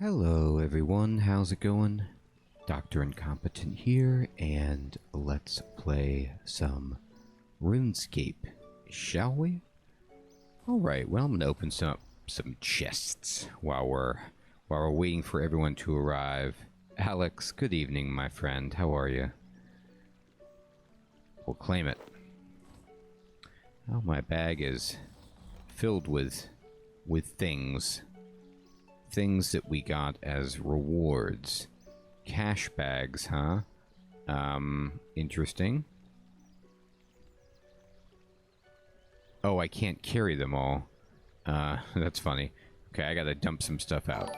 Hello everyone, how's it going? Dr. Incompetent here, and let's play some RuneScape, shall we? Alright, well I'm gonna open some chests while we're waiting for everyone to arrive. Alex, good evening my friend, how are you? We'll claim it. Oh, my bag is filled with things. Things that we got as rewards. Cash bags, huh? Interesting. Oh, I can't carry them all. That's funny. Okay, I gotta dump some stuff out.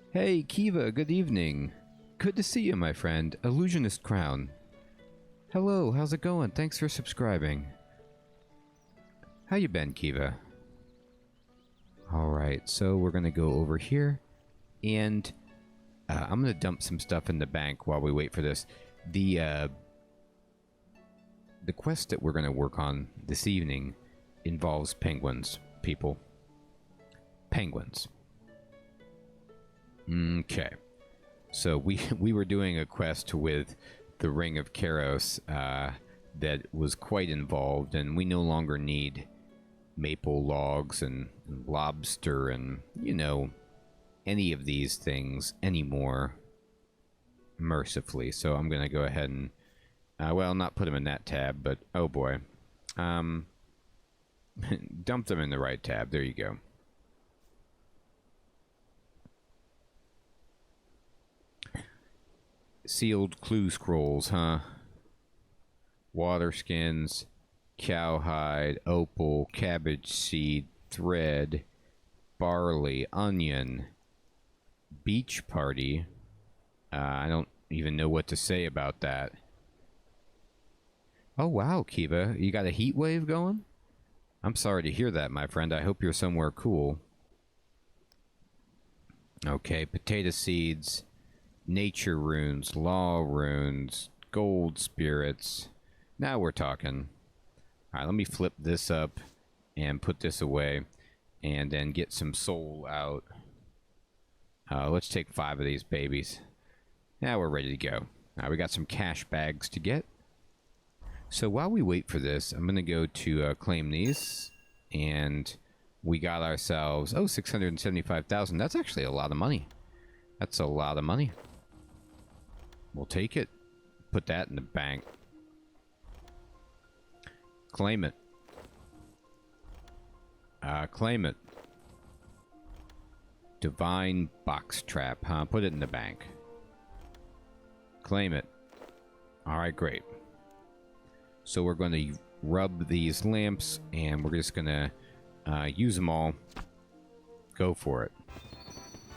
Hey, Kiva, good evening. Good to see you, my friend. Illusionist Crown. Hello, how's it going? Thanks for subscribing. How you been, Kiva? Alright, so we're gonna go over here, and I'm gonna dump some stuff in the bank while we wait for this. The quest that we're gonna work on this evening involves penguins, people. Penguins. Okay. So we were doing a quest with the Ring of Karos that was quite involved, and we no longer need maple logs and lobster and, you know, any of these things anymore, mercifully. So I'm going to go ahead and, well, not put them in that tab, but, oh boy. Dump them in the right tab. There you go. Sealed clue scrolls, huh? Water skins, cowhide, opal, cabbage seed, thread, barley, onion, beach party. I don't even know what to say about that. Oh wow, Kiva, you got a heat wave going? I'm sorry to hear that, my friend. I hope you're somewhere cool. Okay, potato seeds, nature runes, law runes, gold spirits. Now we're talking. Alright, let me flip this up and put this away, and then get some soul out. Let's take 5 of these babies. Now we're ready to go. We got some cash bags to get. So while we wait for this, I'm going to go to claim these, and we got ourselves, oh, 675,000. That's actually a lot of money. That's a lot of money. We'll take it. Put that in the bank. Claim it. Claim it. Divine box trap, huh? Put it in the bank. Claim it. Alright, great. So we're going to rub these lamps, and we're just going to use them all. Go for it.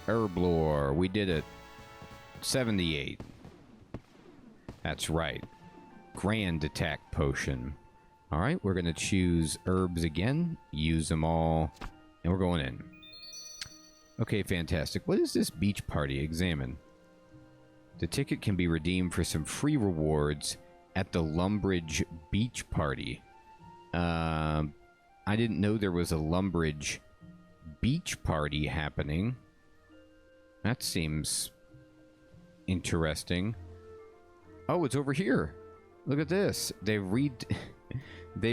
Herblore, we did it. 78. That's right. Grand attack potion. Alright, we're going to choose herbs again, use them all, and we're going in. Okay, fantastic. What is this beach party? Examine. The ticket can be redeemed for some free rewards at the Lumbridge Beach Party. I didn't know there was a Lumbridge Beach Party happening. That seems interesting. Oh, it's over here. Look at this. They've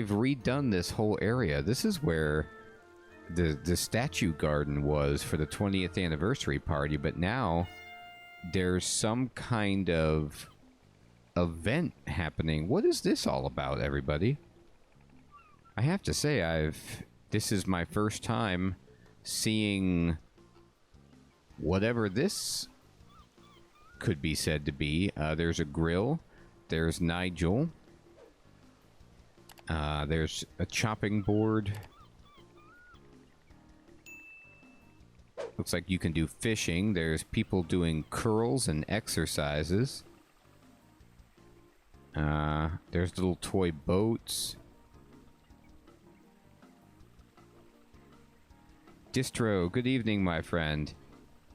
redone this whole area. This is where the statue garden was for the 20th anniversary party, but now there's some kind of event happening. What is this all about, everybody? I have to say, this is my first time seeing whatever this could be said to be. There's a grill. There's Nigel. There's a chopping board. Looks like you can do fishing. There's people doing curls and exercises. There's little toy boats. Distro, good evening, my friend.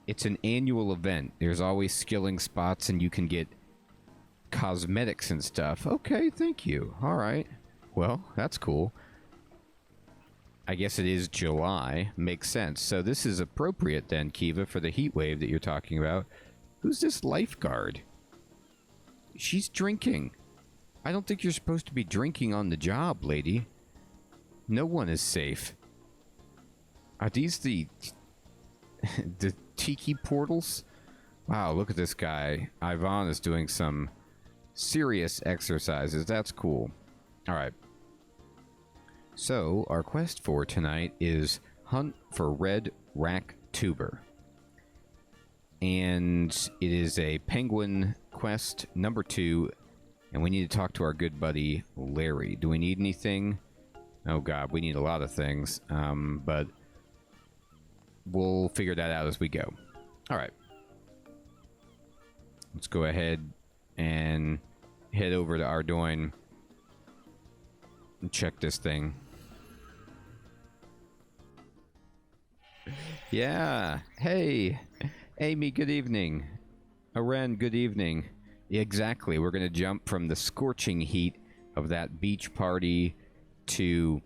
It's an annual event. There's always skilling spots, and you can get cosmetics and stuff. Okay, thank you. Alright. Well, that's cool. I guess it is July. Makes sense. So this is appropriate then, Kiva, for the heat wave that you're talking about. Who's this lifeguard? She's drinking. I don't think you're supposed to be drinking on the job, lady. No one is safe. Are these the the tiki portals? Wow, look at this guy. Ivan is doing some serious exercises. That's cool. All right. So, our quest for tonight is Hunt for Red Raktuber. And it is a penguin quest number 2. And we need to talk to our good buddy, Larry. Do we need anything? Oh god, we need a lot of things. But we'll figure that out as we go. Alright. Let's go ahead and head over to Ardoin and check this thing. Yeah. Hey. Amy, good evening. Aren, good evening. Exactly. We're going to jump from the scorching heat of that beach party to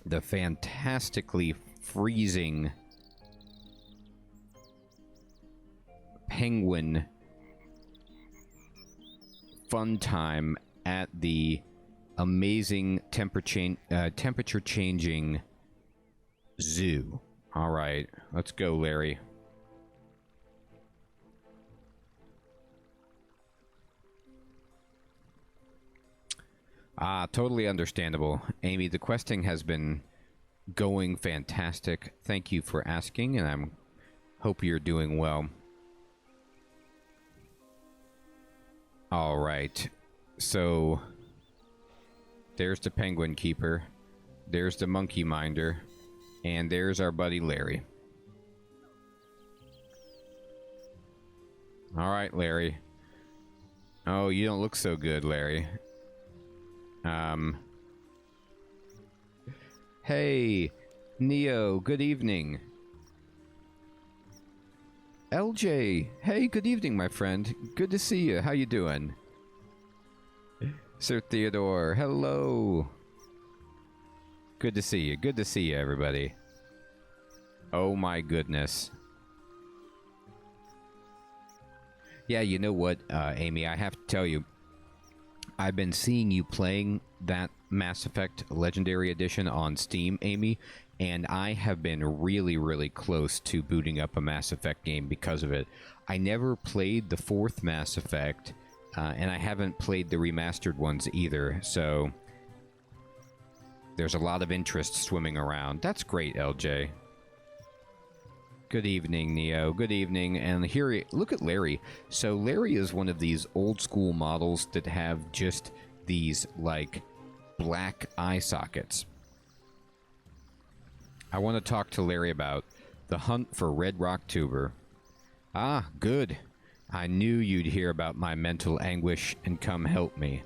the fantastically freezing penguin fun time at the amazing temperature changing zoo. All right, let's go, Larry. Totally understandable. Amy, the questing has been going fantastic. Thank you for asking, and I hope you're doing well. All right. So, there's the penguin keeper. There's the monkey minder. And there's our buddy Larry. All right, Larry. Oh, you don't look so good, Larry. Hey, Neo, good evening. LJ, hey, good evening, my friend. Good to see you. How you doing? Sir Theodore, hello. Good to see you. Good to see you, everybody. Oh my goodness. Yeah, you know what, Amy, I have to tell you, I've been seeing you playing that Mass Effect Legendary Edition on Steam, Amy, and I have been really, really close to booting up a Mass Effect game because of it. I never played the 4th Mass Effect, and I haven't played the remastered ones either, so there's a lot of interest swimming around. That's great, LJ. Good evening, Neo. Good evening. And here, look at Larry. So Larry is one of these old school models that have just these, like, black eye sockets. I want to talk to Larry about the hunt for Red Raktuber. Ah, good. I knew you'd hear about my mental anguish and come help me.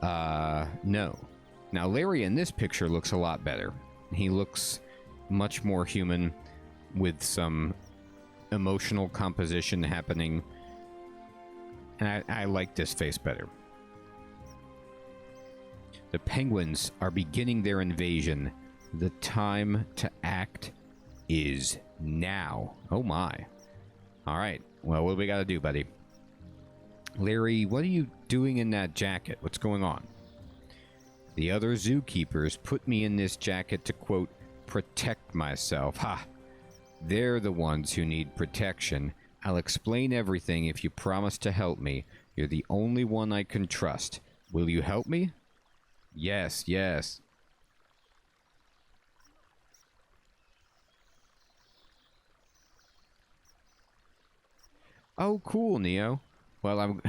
No. Now, Larry in this picture looks a lot better. He looks much more human, with some emotional composition happening. And I like this face better. The penguins are beginning their invasion. The time to act is now. Oh my. Alright, well, what do we gotta do, buddy? Larry, what are you doing in that jacket? What's going on? The other zookeepers put me in this jacket to, quote, protect myself. Ha! They're the ones who need protection. I'll explain everything if you promise to help me. You're the only one I can trust. Will you help me? Yes, yes. Oh, cool, Neo. Well, I'm...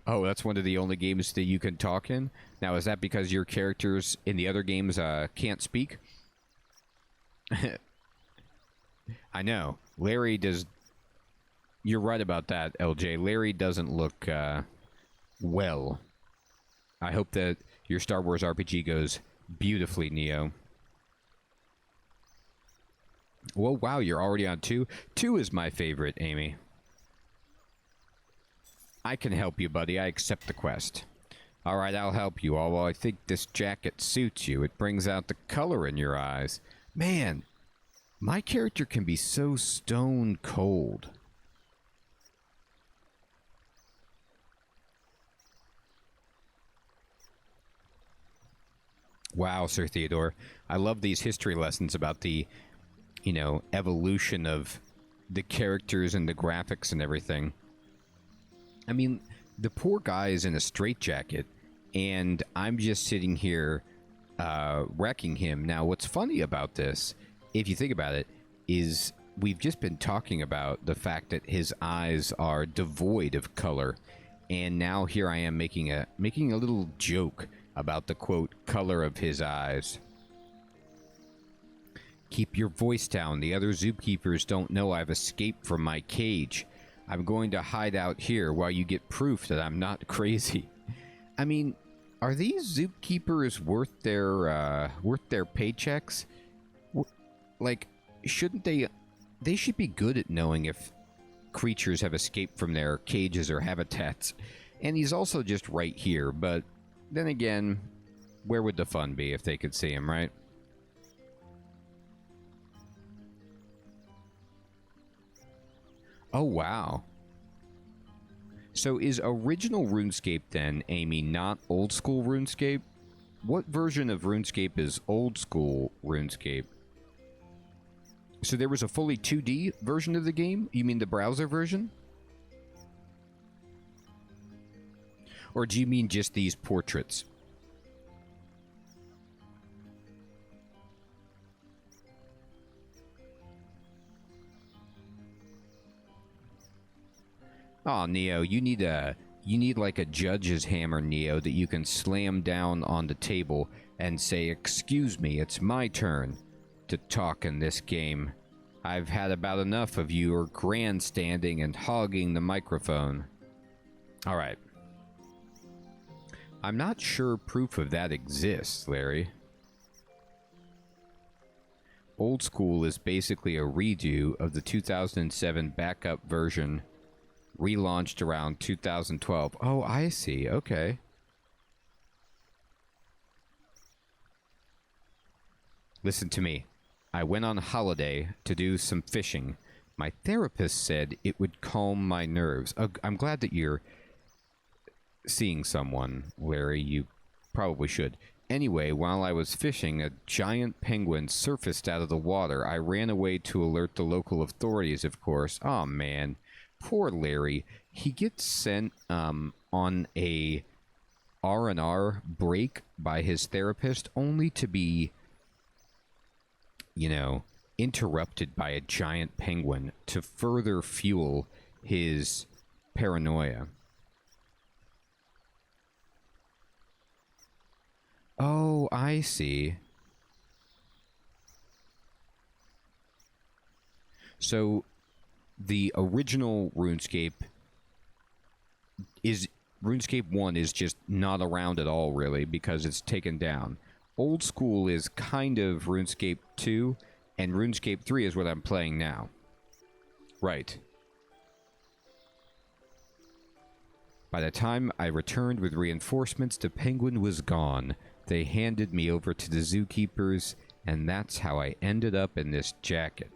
Oh, that's one of the only games that you can talk in? Now, is that because your characters in the other games can't speak? I know. Larry does... You're right about that, LJ. Larry doesn't look, well. I hope that your Star Wars RPG goes beautifully, Neo. Whoa, wow, you're already on 2? 2 is my favorite, Amy. I can help you, buddy. I accept the quest. Alright, I'll help you. Although I think this jacket suits you. It brings out the color in your eyes. Man, my character can be so stone cold. Wow, Sir Theodore. I love these history lessons about the, you know, evolution of the characters and the graphics and everything. I mean, the poor guy is in a straitjacket, and I'm just sitting here wrecking him. Now, what's funny about this, if you think about it, is we've just been talking about the fact that his eyes are devoid of color, and now here I am making a little joke about the, quote, color of his eyes. Keep your voice down. The other zookeepers don't know I've escaped from my cage. I'm going to hide out here while you get proof that I'm not crazy. I mean, are these zookeepers worth their paychecks? Like, shouldn't they... They should be good at knowing if creatures have escaped from their cages or habitats. And he's also just right here, but then again, where would the fun be if they could see him, right? Oh, wow. So is original RuneScape then, Amy, not old school RuneScape? What version of RuneScape is old school RuneScape? So there was a fully 2D version of the game? You mean the browser version? Or do you mean just these portraits? Oh, Neo, you need like a judge's hammer, Neo, that you can slam down on the table and say, "Excuse me, it's my turn to talk in this game. I've had about enough of your grandstanding and hogging the microphone." Alright. I'm not sure proof of that exists, Larry. Old School is basically a redo of the 2007 backup version, relaunched around 2012. Oh, I see. Okay. Listen to me. I went on holiday to do some fishing. My therapist said it would calm my nerves. I'm glad that you're seeing someone, Larry. You probably should. Anyway, while I was fishing, a giant penguin surfaced out of the water. I ran away to alert the local authorities, of course. Oh, man. Poor Larry. He gets sent on a R&R break by his therapist only to be, you know, interrupted by a giant penguin to further fuel his paranoia. Oh, I see. So, the original RuneScape is... RuneScape 1 is just not around at all, really, because it's taken down. Old School is kind of RuneScape 2, and RuneScape 3 is what I'm playing now. Right. By the time I returned with reinforcements, the penguin was gone. They handed me over to the zookeepers, and that's how I ended up in this jacket.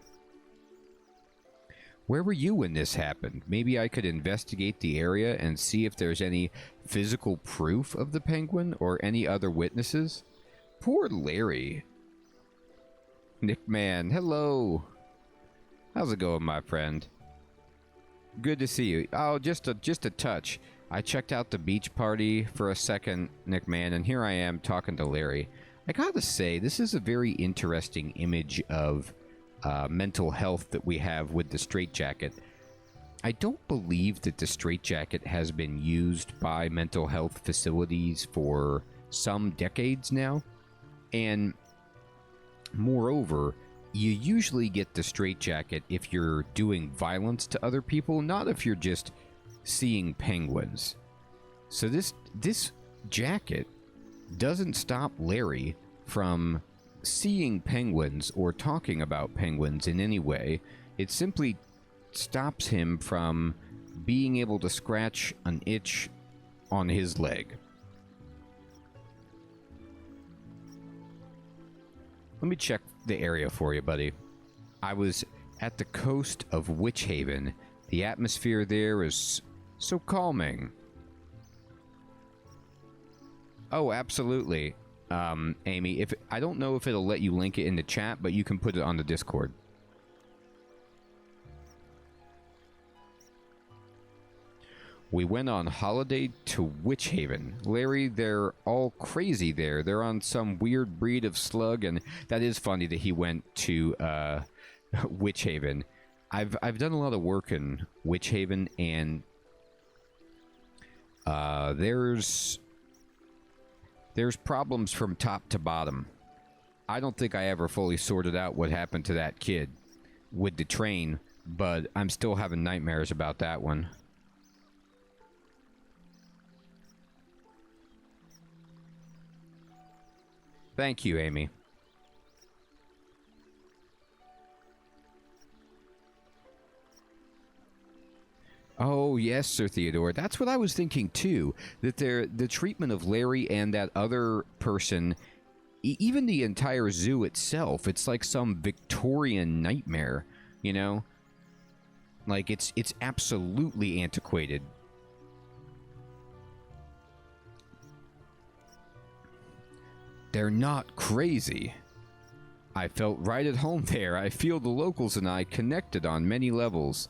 Where were you when this happened? Maybe I could investigate the area and see if there's any physical proof of the penguin or any other witnesses. Poor Larry. Nick Man, hello. How's it going, my friend? Good to see you. Oh, just a touch. I checked out the beach party for a second, Nick Man, and here I am talking to Larry. I gotta say, this is a very interesting image of mental health that we have with the straitjacket. I don't believe that the straitjacket has been used by mental health facilities for some decades now. And moreover, you usually get the straitjacket if you're doing violence to other people, not if you're just seeing penguins. So this jacket doesn't stop Larry from seeing penguins or talking about penguins in any way. It simply stops him from being able to scratch an itch on his leg. Let me check the area for you, buddy. I was at the coast of Witch Haven. The atmosphere there is so calming. Oh, absolutely. Amy, I don't know if it'll let you link it in the chat, but you can put it on the Discord. We went on holiday to Witch Haven. Larry, they're all crazy there. They're on some weird breed of slug, and that is funny that he went to Witch Haven. I've done a lot of work in Witch Haven, and there's problems from top to bottom. I don't think I ever fully sorted out what happened to that kid with the train, but I'm still having nightmares about that one. Thank you, Amy. Oh, yes, Sir Theodore. That's what I was thinking, too. That the treatment of Larry and that other person, even the entire zoo itself, it's like some Victorian nightmare, you know? Like, it's absolutely antiquated. They're not crazy. I felt right at home there. I feel the locals and I connected on many levels.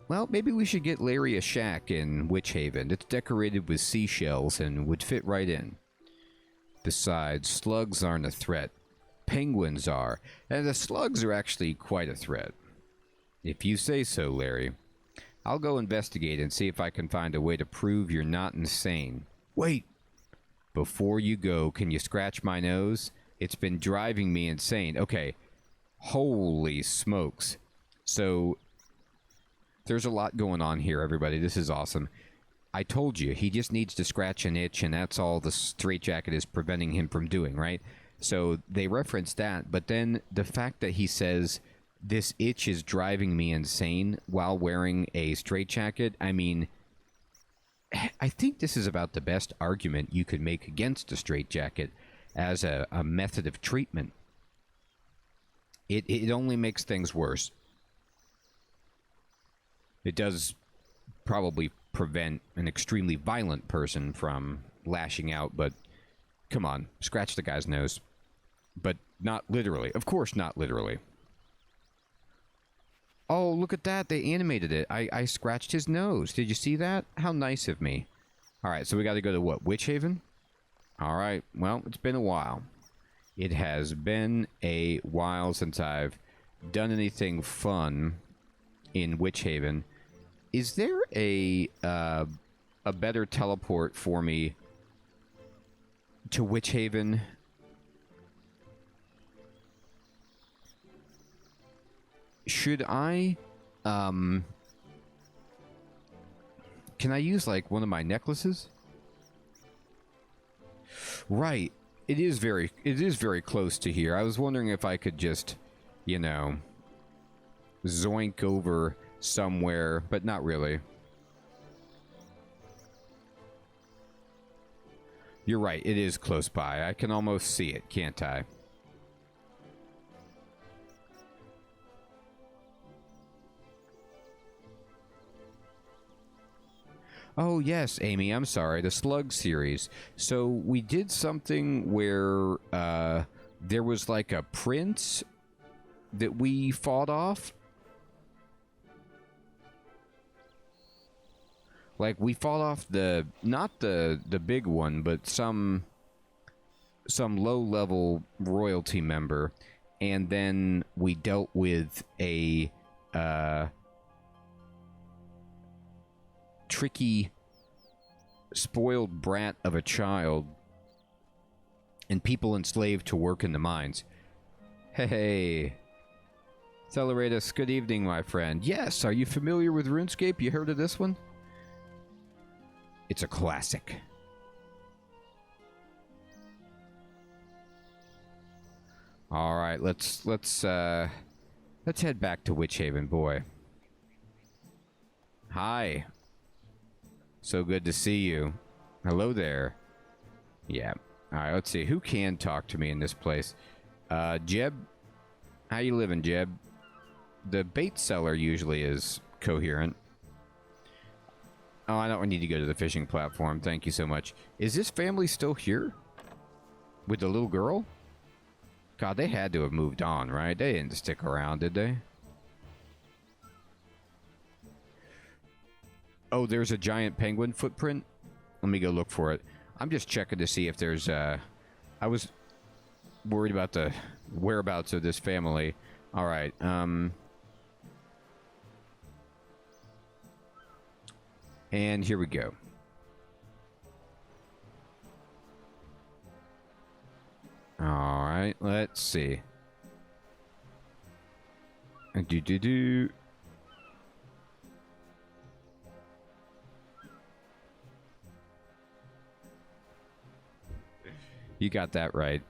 Well, maybe we should get Larry a shack in Witch Haven. It's decorated with seashells and would fit right in. Besides, slugs aren't a threat. Penguins are, and the slugs are actually quite a threat. If you say so, Larry. I'll go investigate and see if I can find a way to prove you're not insane. Wait! Before you go, can you scratch my nose? It's been driving me insane. Okay. Holy smokes. So, there's a lot going on here, everybody. This is awesome. I told you, he just needs to scratch an itch, and that's all the straitjacket is preventing him from doing, right? So, they reference that, but then the fact that he says, this itch is driving me insane while wearing a straitjacket, I mean, I think this is about the best argument you could make against a straitjacket as a method of treatment. It only makes things worse. It does probably prevent an extremely violent person from lashing out, but come on, scratch the guy's nose. But not literally. Of course not literally. Oh, look at that. They animated it. I scratched his nose. Did you see that? How nice of me. Alright, so we got to go to what? Witch Haven? Alright, well, it's been a while. It has been a while since I've done anything fun in Witch Haven. Is there a better teleport for me to Witch Haven? Should I, can I use, like, one of my necklaces? Right. It is very close to here. I was wondering if I could just, you know, zoink over somewhere, but not really. You're right, it is close by. I can almost see it, can't I? Oh, yes, Amy, I'm sorry. The Slug series. So, we did something where, there was like a prince that we fought off. Like, we fought off not the big one, but some low-level royalty member. And then we dealt with a, tricky, spoiled brat of a child and people enslaved to work in the mines. Hey, Acceleratus, good evening, my friend. Yes, are you familiar with RuneScape? You heard of this one? It's a classic. All right, let's head back to Witch Haven, boy. Hi. So good to see you. Hello there. Yeah. All right, let's see. Who can talk to me in this place? Jeb? How you living, Jeb? The bait seller usually is coherent. Oh, I don't need to go to the fishing platform. Thank you so much. Is this family still here? With the little girl? God, they had to have moved on, right? They didn't stick around, did they? Oh, there's a giant penguin footprint? Let me go look for it. I'm just checking to see if there's, I was worried about the whereabouts of this family. Alright, and here we go. Alright, let's see. Do. You got that right,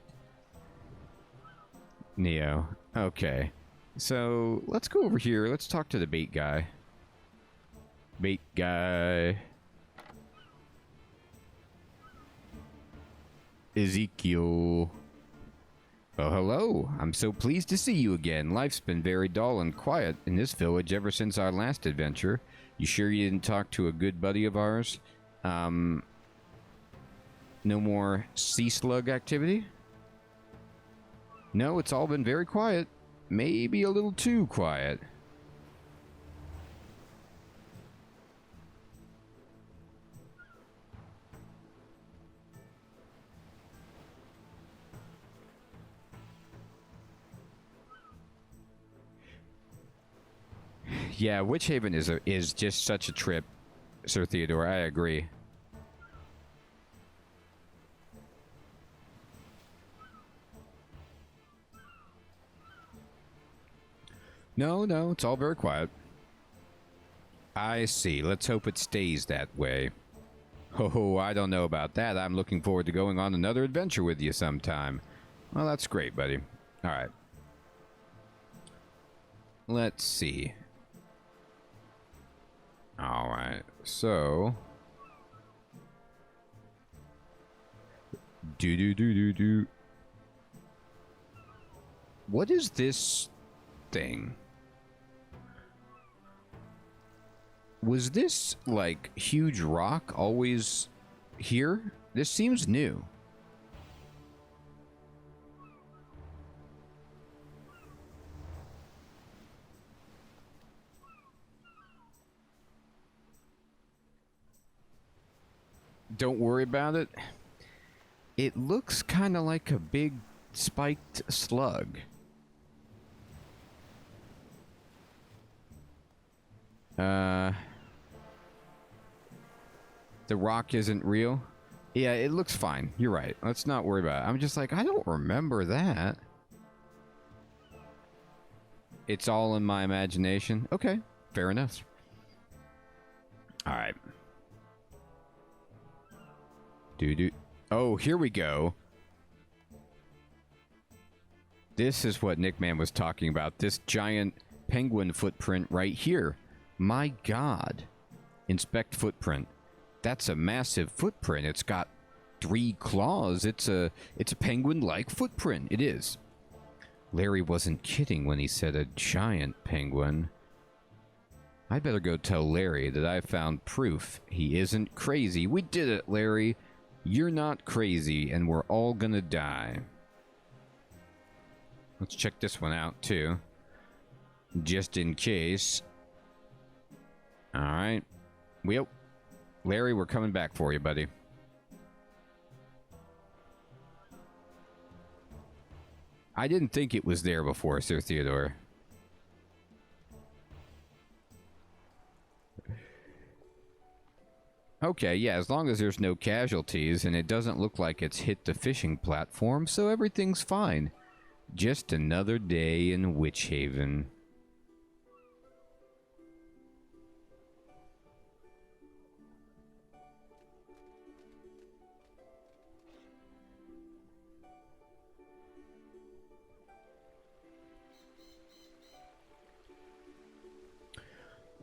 Neo. Okay. So, let's go over here. Let's talk to the bait guy. Bait guy. Ezekiel. Oh, hello. I'm so pleased to see you again. Life's been very dull and quiet in this village ever since our last adventure. You sure you didn't talk to a good buddy of ours? No more sea slug activity? No, it's all been very quiet. Maybe a little too quiet. Yeah, Witch Haven is just such a trip, Sir Theodore. I agree. No, it's all very quiet. I see. Let's hope it stays that way. Oh, I don't know about that. I'm looking forward to going on another adventure with you sometime. Well, that's great, buddy. All right. Let's see. All right. So. Do. What is this thing? Was this, like, huge rock always here? This seems new. Don't worry about it. It looks kind of like a big spiked slug. The rock isn't real? Yeah, it looks fine. You're right. Let's not worry about it. I'm just like, I don't remember that. It's all in my imagination. Okay, fair enough. Alright. Oh, here we go. This is what Nickman was talking about. This giant penguin footprint right here. My God. Inspect footprint. That's a massive footprint. It's got 3 claws. It's a penguin-like footprint. It is. Larry wasn't kidding when he said a giant penguin. I'd better go tell Larry that I found proof he isn't crazy. We did it, Larry. You're not crazy, and we're all gonna die. Let's check this one out, too. Just in case. Alright. Well, Larry, we're coming back for you, buddy. I didn't think it was there before, Sir Theodore. Okay, yeah, as long as there's no casualties and it doesn't look like it's hit the fishing platform, so everything's fine. Just another day in Witch Haven.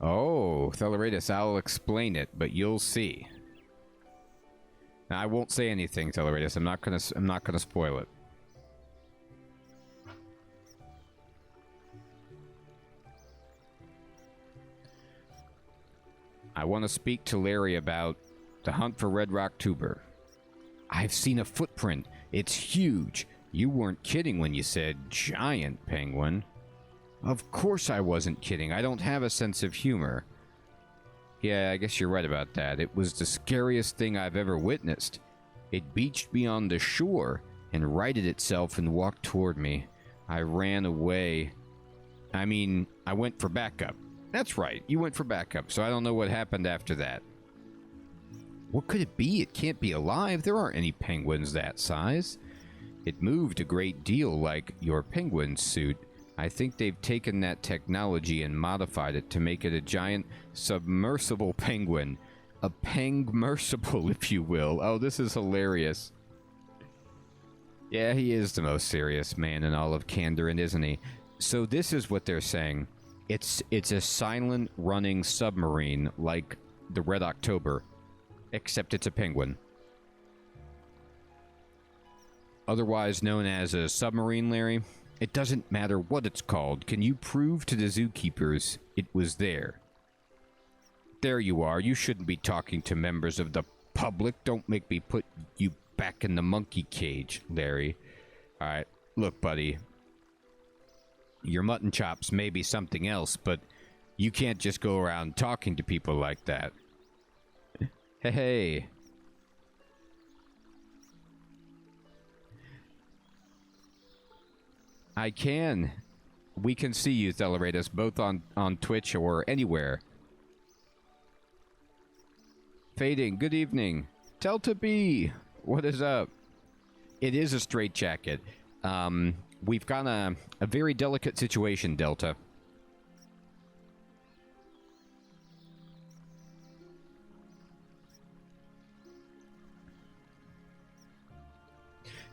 Oh, Telleratus, I'll explain it, but you'll see. Now, I won't say anything, Telleratus. I'm not gonna spoil it. I want to speak to Larry about the hunt for Red Raktuber. I've seen a footprint. It's huge. You weren't kidding when you said giant penguin. Of course I wasn't kidding. I don't have a sense of humor. Yeah, I guess you're right about that. It was the scariest thing I've ever witnessed. It beached me on the shore and righted itself and walked toward me. I ran away. I mean, I went for backup. That's right, you went for backup, so I don't know what happened after that. What could it be? It can't be alive. There aren't any penguins that size. It moved a great deal like your penguin suit. I think they've taken that technology and modified it to make it a giant submersible penguin. A pengmersible, if you will. Oh, this is hilarious. Yeah, he is the most serious man in all of Kandarin, isn't he? So this is what they're saying. It's a silent running submarine like the Red October, except it's a penguin. Otherwise known as a submarine, Larry. It doesn't matter what it's called. Can you prove to the zookeepers it was there? There you are. You shouldn't be talking to members of the public. Don't make me put you back in the monkey cage, Larry. Alright, look, buddy. Your mutton chops may be something else, but you can't just go around talking to people like that. Hey. I can. We can see you, Theleratus, both on Twitch or anywhere. Fading, good evening. Delta B, what is up? It is a straitjacket. We've got a very delicate situation, Delta.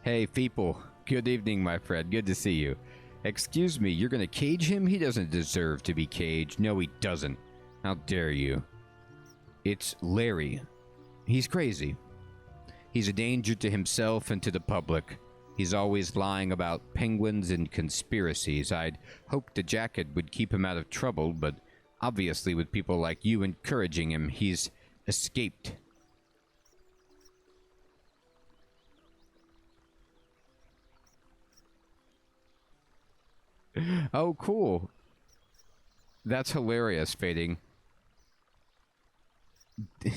Hey, people. Good evening, my friend. Good to see you. Excuse me, you're gonna cage him? He doesn't deserve to be caged. No, he doesn't. How dare you? It's Larry. He's crazy. He's a danger to himself and to the public. He's always lying about penguins and conspiracies. I'd hoped the jacket would keep him out of trouble, but obviously with people like you encouraging him, he's escaped. Oh, cool. That's hilarious, Fading.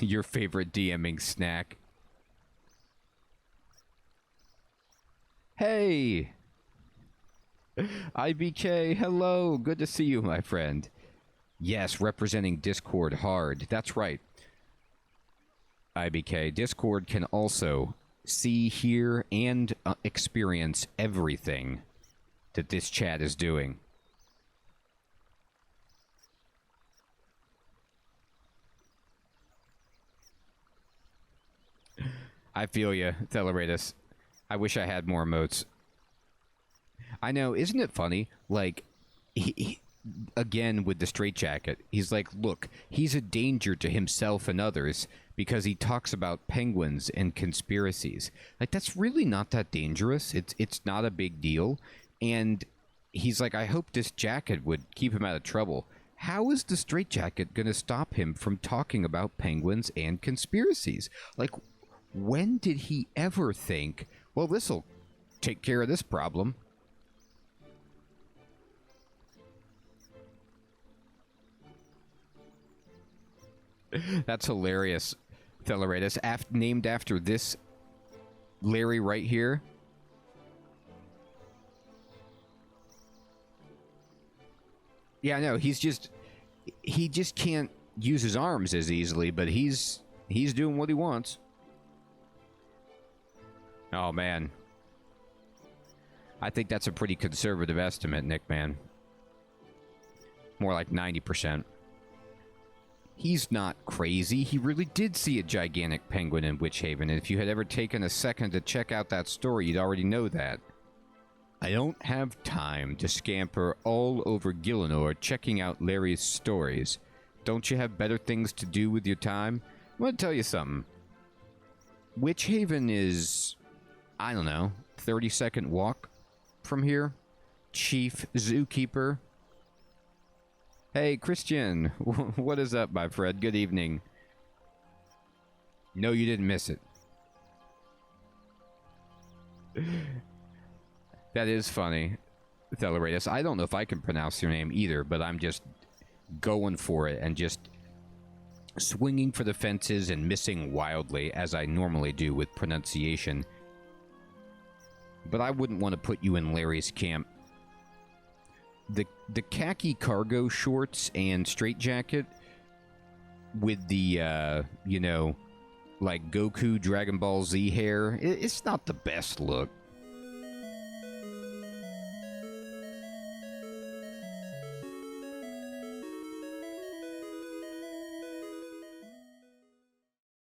Your favorite DMing snack. Hey! IBK, hello! Good to see you, my friend. Yes, representing Discord hard. That's right. IBK, Discord can also see, hear, and experience everything that this chat is doing. I feel you, Theleratus. I wish I had more emotes. I know, isn't it funny? Like, again with the straitjacket, he's like, look, he's a danger to himself and others because he talks about penguins and conspiracies. Like, that's really not that dangerous. It's not a big deal. And he's like, I hope this jacket would keep him out of trouble. How is the straitjacket going to stop him from talking about penguins and conspiracies? Like, when did he ever think, well, this'll take care of this problem? That's hilarious, Theleratus. Named after this Larry right here. Yeah, no, he just can't use his arms as easily, but he's doing what he wants. Oh, man. I think that's a pretty conservative estimate, Nick, man. More like 90%. He's not crazy. He really did see a gigantic penguin in Witch Haven, and if you had ever taken a second to check out that story, you'd already know that. I don't have time to scamper all over Gillinor checking out Larry's stories. Don't you have better things to do with your time? I'm going to tell you something. Witch Haven is, I don't know, 30-second walk from here. Chief Zookeeper Hey, Christian. What is up, my friend? Good evening. No, you didn't miss it. That is funny, Theleratus. I don't know if I can pronounce your name either, but I'm just going for it and just swinging for the fences and missing wildly, as I normally do with pronunciation. But I wouldn't want to put you in Larry's camp. The khaki cargo shorts and straitjacket with the, you know, like Goku Dragon Ball Z hair, it's not the best look.